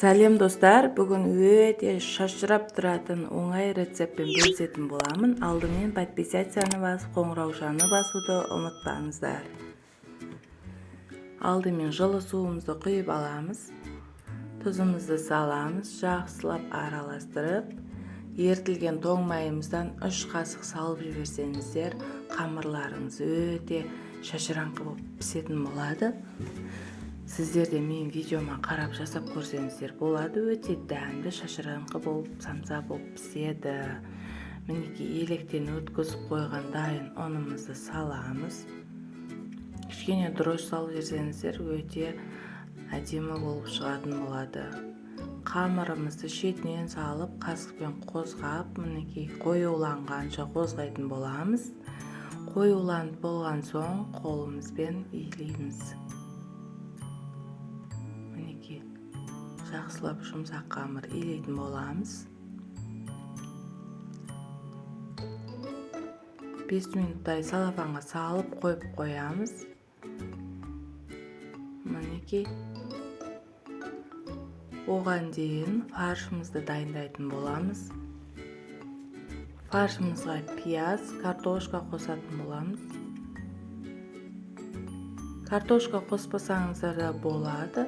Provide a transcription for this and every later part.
Сәлем достар, бүгін өте шашырап тұратын оңай рецептпен бөлісетін боламын. Алдымен подписацияны басып, қоңыраушаны басуды ұмытпаңыздар. Алдымен жылы суымызды құйып аламыз. Тұзымызды саламыз, жақсылап араластырып, ертілген тоң майымыздан 3 қасық салып жіберсеңіздер, қамырларыңыз өте шашыраңқы болып пісетін болады. Сіздер де мен видеома қарап жасап көрсеңіздер болады. Өте дәмді, шашыраңқы болып, самса болып піседі. Мінекей електен өткізіп қойған дайын ұнымызды саламыз. Кішкене дрожь салып жіберсеңіздер, өте әдемі болып шығатын болады. Қамырымызды шетінен салып, қасықпен қозғап, мінекей қоюланғанша қозғайтын боламыз. Қоюланып болған соң қолымызбен илейміз. Мінекей жақсылап жұмсақ қамыр илейтін боламыз. 5 минуттай салафанға салып қойып қоямыз. Мінекей оған дейін фаршымызды дайындайтын боламыз. Фаршымызға пияз, картошка қосатын боламыз. Картошка қоспасаңыздар да болады.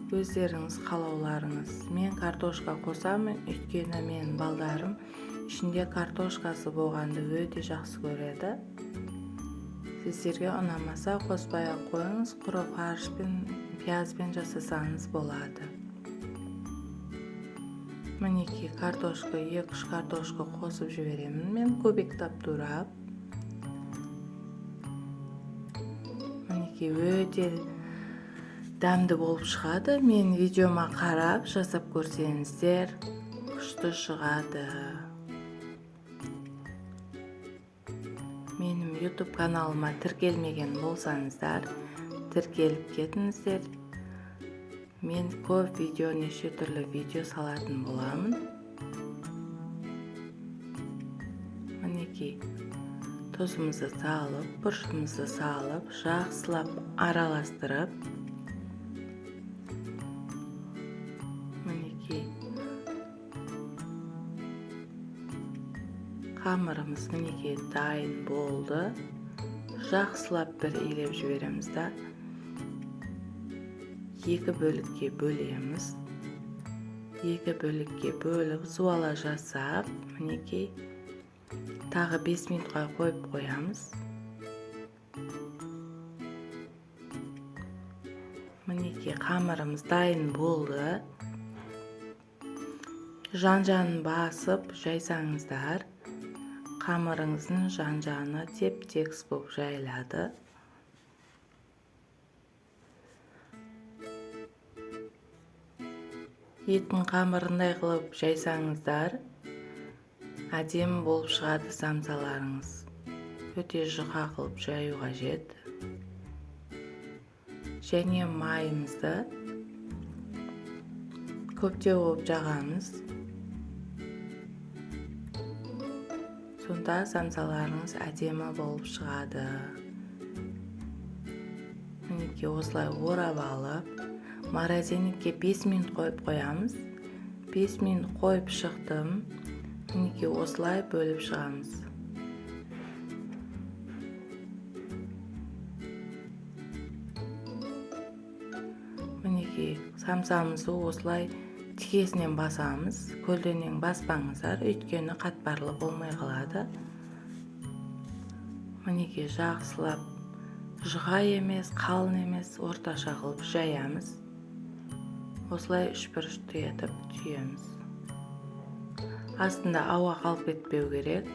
Өздеріңіз қалауларыңыз. Мен картошка қосамын, өйткені мен балдарым ішінде картошкасы болғанды өте жақсы көреді. Сіздерге ұнамаса қоспай қойыңыз, құры фаршпен, пиязбен жасасаңыз болады. Мінекей картошка, 2-3 картошка қосып жіберемін. Мен көбіктап турап. Мінекей өте дәмді болып шығады. Мен видеома қарап жасап көрсеңіздер, күшті шығады. Менің YouTube каналыма тіркелмеген болсаңыздар, тіркеліп кетіңіздер. Мен көп видео, неше түрлі видео салатын боламын. Мінекей тұзымызды салып, бұрышымызды салып, жақсылап араластырып, мінекей қамырымыз мінекей дайын болды. Жақсылап бір илеп жібереміз да 2 бөлікке бөлеміз. 2 бөлікке бөліп суала жасап, мінекей тағы 5 минутқа қойып қоямыз. Мінекей қамырымыз дайын болды. Жан-жанын басып жайсаңыздар, қамырыңыздың жан-жаны теп-текс болып жайылады. Еттің қамырындай қылып жайсаңыздар, әдемі болып шығады самсаларыңыз. Өте жұқа қылып жаю қажет. Және майымызды көптеу болып жағамыз. Сонда самсаларыңыз әдемі болып шығады. Мінекей осылай орап алып, морозильникке 5 минут қойып қоямыз. 5 минут қойып шықтым. Мінекей осылай бөліп шығамыз. Мінекей самсамызды осылай тікесінен басамыз. Көлденең баспаңыздар, өйткені қатпарлы болмай қалады. Мінекей жақсылап жұқа емес, қалың емес, орташа қылып жаямыз. Осылай 3 бұрышты етіп түйеміз. Астында ауа қалып кетпеу керек.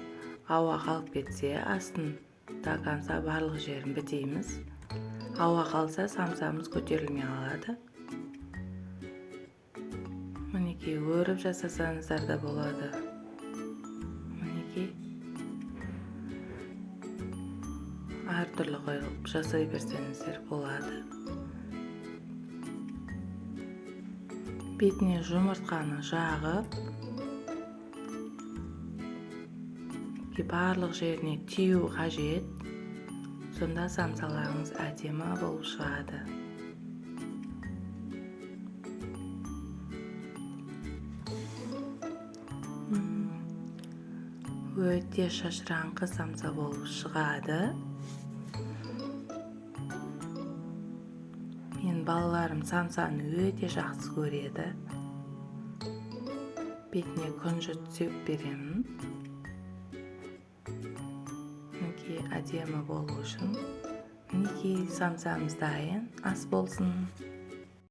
Ауа қалып кетсе, астында қанса барлық жерін бітейміз. Ауа қалса, самсамыз көтерілмей қалады. Мінекей өріп жасасаңыздар да болады. Мінекей әртүрлі қойылып жасай берсеңіздер болады. Бетіне жұмыртқаны жағып, барлық жеріне тию қажет. Сонда самсаларыңыз әдемі болып шығады. өте шашыраңқы самса болып шығады. Мен балаларым самсаны өте жақсы көреді. Бетіне күнжіт сеуіп беремін. Мінекей әдемі болу үшін. Мінекей самсамыз дайын, ас болсын.